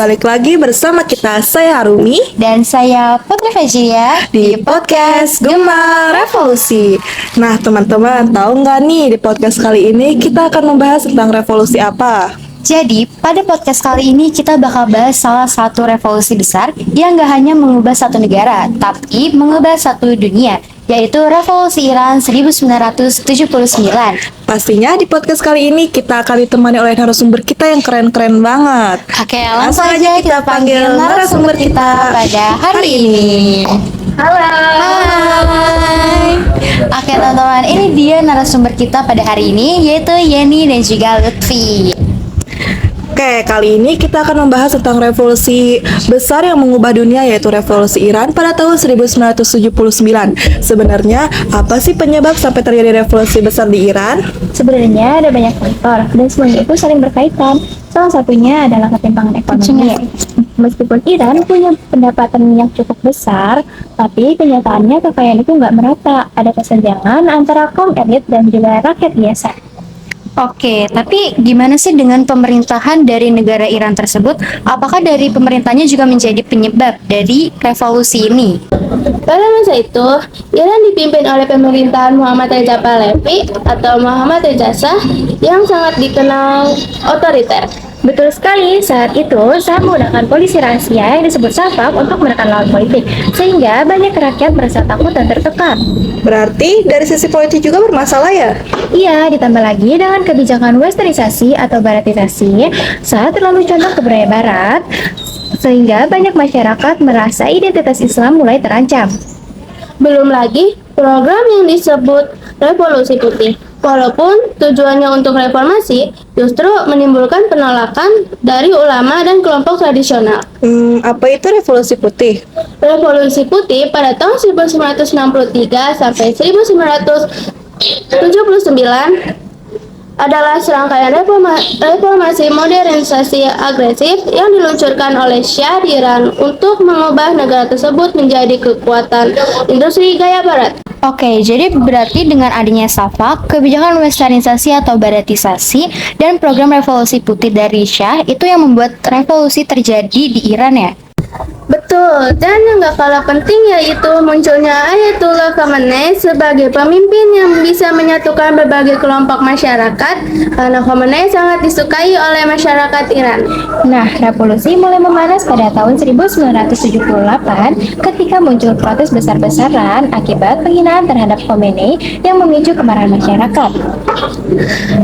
Balik lagi bersama kita, saya Harumi dan saya Putri Fajria di podcast Gema Revolusi. Nah teman-teman, tahu nggak nih di podcast kali ini kita akan membahas tentang revolusi apa? Jadi, pada podcast kali ini kita bakal bahas salah satu revolusi besar yang gak hanya mengubah satu negara, tapi mengubah satu dunia, yaitu Revolusi Iran 1979. Pastinya di podcast kali ini kita akan ditemani oleh narasumber kita yang keren-keren banget. Oke, langsung aja kita panggil narasumber kita pada hari ini. Halo. Hai. Oke teman-teman, ini dia narasumber kita pada hari ini, yaitu Yeni dan juga Lutfi. Oke, kali ini kita akan membahas tentang revolusi besar yang mengubah dunia, yaitu revolusi Iran pada tahun 1979. Sebenarnya, apa sih penyebab sampai terjadi revolusi besar di Iran? Sebenarnya ada banyak faktor dan semuanya itu saling berkaitan. Salah satunya adalah ketimpangan ekonomi. Meskipun Iran punya pendapatan yang cukup besar, tapi kenyataannya kekayaan itu nggak merata. Ada kesenjangan antara kaum elit dan juga rakyat biasa. Oke, tapi gimana sih dengan pemerintahan dari negara Iran tersebut? Apakah dari pemerintahnya juga menjadi penyebab dari revolusi ini? Pada masa itu, Iran dipimpin oleh pemerintahan Muhammad Reza Pahlavi atau Muhammad Reza Shah yang sangat dikenal otoriter. Betul sekali, saat itu Shah menggunakan polisi rahasia yang disebut Safak untuk menekan lawan politik, sehingga banyak rakyat merasa takut dan tertekan. Berarti dari sisi politik juga bermasalah ya? Iya, ditambah lagi dengan kebijakan westernisasi atau baratisasi, Shah terlalu condong ke budaya barat, sehingga banyak masyarakat merasa identitas Islam mulai terancam. Belum lagi program yang disebut Revolusi Putih. Walaupun tujuannya untuk reformasi, justru menimbulkan penolakan dari ulama dan kelompok tradisional. Apa itu revolusi putih? Revolusi Putih pada tahun 1963 sampai 1979 adalah serangkaian reformasi modernisasi agresif yang diluncurkan oleh Syah di Iran untuk mengubah negara tersebut menjadi kekuatan industri gaya barat. Oke, jadi berarti dengan adanya Safak, kebijakan westernisasi atau baratisasi, dan program revolusi putih dari Syah itu yang membuat revolusi terjadi di Iran ya? Betul, dan yang gak kalah penting yaitu munculnya Ayatollah Khamenei sebagai pemimpin yang bisa menyatukan berbagai kelompok masyarakat karena Khamenei sangat disukai oleh masyarakat Iran. Nah, revolusi mulai memanas pada tahun 1978 ketika muncul protes besar-besaran akibat penghinaan terhadap Khomeini yang memicu kemarahan masyarakat.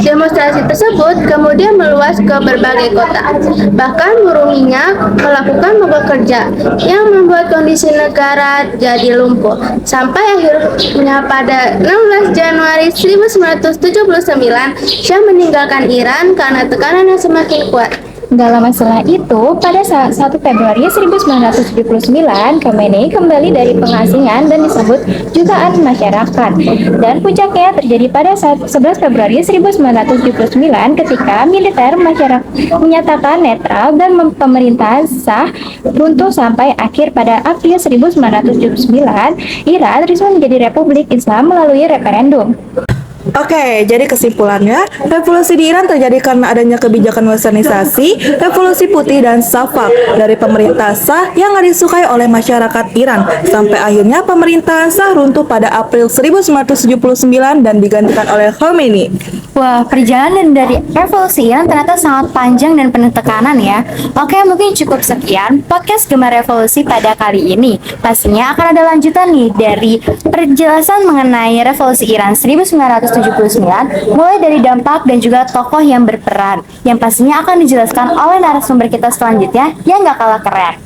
Demonstrasi tersebut kemudian meluas ke berbagai kota. Bahkan buruh minyak melakukan mogok kerja yang membuat kondisi negara jadi lumpuh. Sampai akhirnya pada 16 Januari 1979, Syah meninggalkan Iran karena tekanan yang semakin kuat. Gak lama setelah itu, pada 1 Februari 1979, Khomeini kembali dari pengasingan dan disambut jutaan masyarakat. Dan puncaknya terjadi pada 11 Februari 1979 ketika militer masyarakat menyatakan netral dan pemerintahan sah runtuh sampai akhir pada April 1979, Iran resmi menjadi Republik Islam melalui referendum. Oke, jadi kesimpulannya, revolusi di Iran terjadi karena adanya kebijakan westernisasi, revolusi putih dan Safak dari pemerintah Shah yang gak disukai oleh masyarakat Iran. Sampai akhirnya pemerintahan Shah runtuh pada April 1979 dan digantikan oleh Khomeini. Wah, perjalanan dari revolusi Iran ternyata sangat panjang dan penuh tekanan ya. Oke, mungkin cukup sekian podcast Gema Revolusi pada kali ini. Pastinya akan ada lanjutan nih dari penjelasan mengenai revolusi Iran 1979, mulai dari dampak dan juga tokoh yang berperan, yang pastinya akan dijelaskan oleh narasumber kita selanjutnya yang gak kalah keren.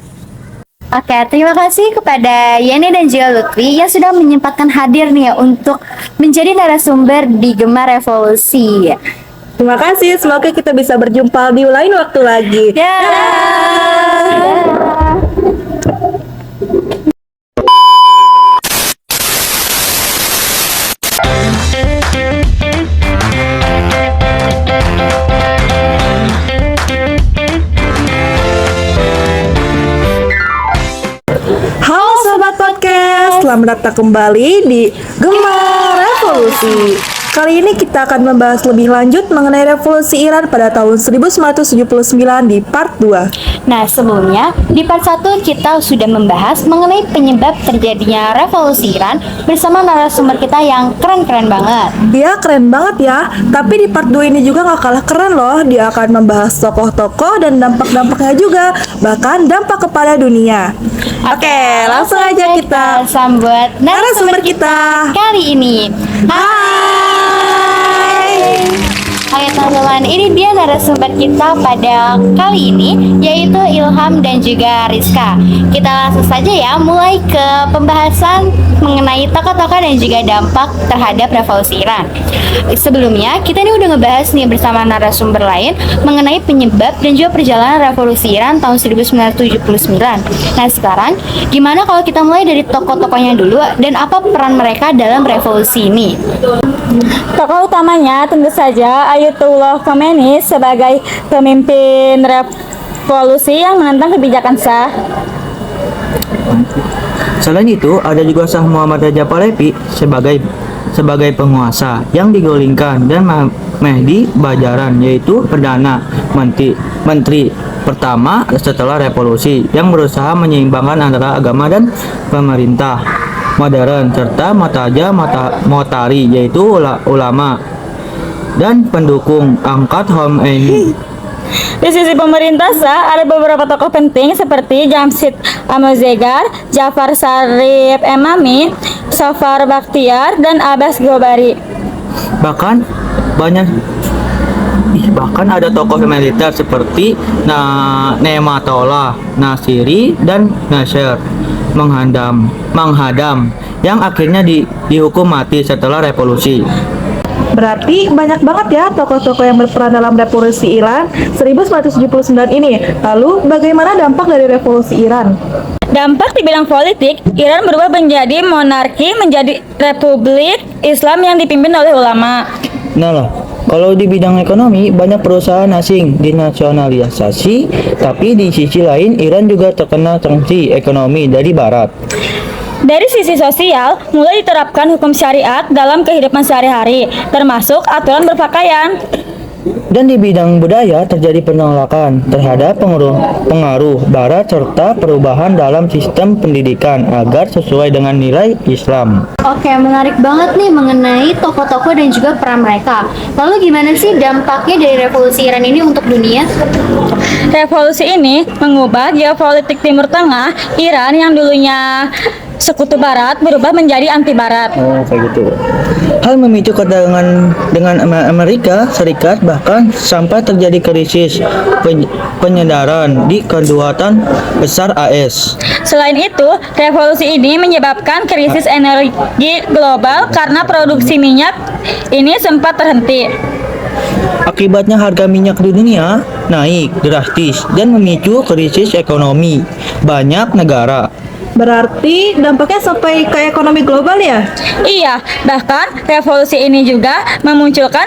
Oke, terima kasih kepada Yeni dan juga Lutfi yang sudah menyempatkan hadir nih ya untuk menjadi narasumber di Gema Revolusi. Terima kasih, semoga kita bisa berjumpa di lain waktu lagi. Halo Sobat Podcast, selamat datang kembali di Gema Revolusi. Kali ini kita akan membahas lebih lanjut mengenai revolusi Iran pada tahun 1979 di part 2. Nah, sebelumnya di part 1 kita sudah membahas mengenai penyebab terjadinya revolusi Iran bersama narasumber kita yang keren-keren banget. Dia keren banget ya, tapi di part 2 ini juga gak kalah keren loh. Dia akan membahas tokoh-tokoh dan dampak-dampaknya juga, bahkan dampak kepada dunia. Oke, langsung aja kita sambut narasumber kita kali ini. Hai. Oke teman-teman, ini dia narasumber kita pada kali ini, yaitu Ilham dan juga Rizka. Kita langsung saja ya mulai ke pembahasan mengenai tokoh-tokoh dan juga dampak terhadap revolusi Iran. Sebelumnya, kita ini udah ngebahas nih bersama narasumber lain mengenai penyebab dan juga perjalanan revolusi Iran tahun 1979. Nah sekarang, gimana kalau kita mulai dari tokoh-tokohnya dulu dan apa peran mereka dalam revolusi ini? Tokoh utamanya tentu saja Ayatollah Khomeini sebagai pemimpin revolusi yang menentang kebijakan Shah. Selain itu, ada juga Shah Muhammad Reza Pahlavi sebagai penguasa yang digulingkan dan Mehdi Bajaran yaitu perdana menteri pertama setelah revolusi yang berusaha menyeimbangkan antara agama dan pemerintah modern serta Motari yaitu ulama dan pendukung angkat Khomeini. Di sisi pemerintah Shah ada beberapa tokoh penting seperti Jamshid Amozegar, Jafar Sarif Emami, Safar Bakhtiar, dan Abbas Gobari. Bahkan ada tokoh militer seperti Nematollah Nasiri dan Nasser menghadam yang akhirnya dihukum mati setelah revolusi. Berarti banyak banget ya tokoh-tokoh yang berperan dalam revolusi Iran 1979 ini. Lalu bagaimana dampak dari revolusi Iran? Dampak di bidang politik, Iran berubah menjadi monarki menjadi republik Islam yang dipimpin oleh ulama. Nah lah, kalau di bidang ekonomi banyak perusahaan asing dinasionalisasi, tapi di sisi lain Iran juga terkena sanksi ekonomi dari Barat. Dari sisi sosial, mulai diterapkan hukum syariat dalam kehidupan sehari-hari, termasuk aturan berpakaian. Dan di bidang budaya terjadi penolakan terhadap pengaruh Barat serta perubahan dalam sistem pendidikan agar sesuai dengan nilai Islam. Oke, menarik banget nih mengenai tokoh-tokoh dan juga peran mereka. Lalu gimana sih dampaknya dari revolusi Iran ini untuk dunia? Revolusi ini mengubah geopolitik Timur Tengah. Iran yang dulunya sekutu Barat berubah menjadi anti Barat. Oh, kayak gitu. Hal memicu ketegangan dengan Amerika Serikat bahkan sampai terjadi krisis penyandaran di kedutaan besar AS. Selain itu, revolusi ini menyebabkan krisis energi global karena produksi minyak ini sempat terhenti. Akibatnya harga minyak di dunia naik drastis dan memicu krisis ekonomi banyak negara. Berarti dampaknya sampai ke ekonomi global ya? Iya, bahkan revolusi ini juga memunculkan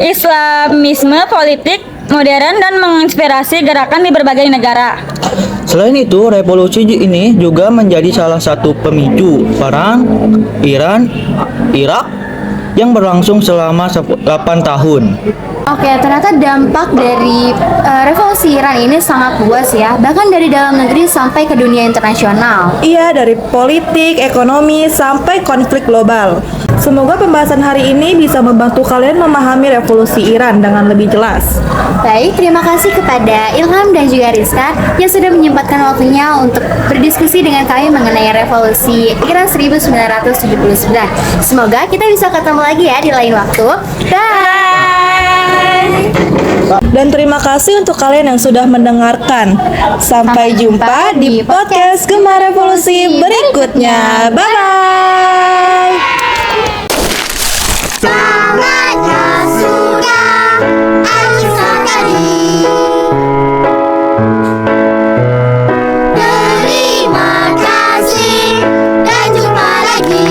Islamisme politik modern dan menginspirasi gerakan di berbagai negara. Selain itu, revolusi ini juga menjadi salah satu pemicu perang Irak yang berlangsung selama 8 tahun. Oke, ternyata dampak dari revolusi Iran ini sangat luas ya, bahkan dari dalam negeri sampai ke dunia internasional. Iya, dari politik, ekonomi, sampai konflik global. Semoga pembahasan hari ini bisa membantu kalian memahami revolusi Iran dengan lebih jelas. Baik, terima kasih kepada Ilham dan juga Rizka yang sudah menyempatkan waktunya untuk berdiskusi dengan kami mengenai revolusi Iran 1979. Semoga kita bisa ketemu lagi ya di lain waktu. Bye! Dan terima kasih untuk kalian yang sudah mendengarkan. Sampai jumpa di podcast Gemar Revolusi berikutnya. Bye-bye. Terima kasih dan jumpa lagi.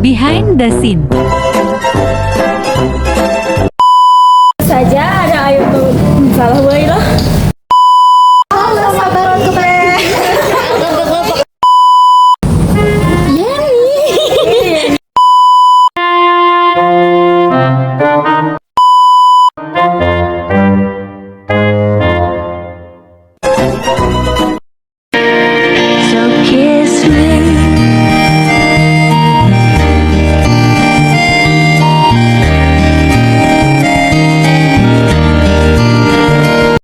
Behind the Scene.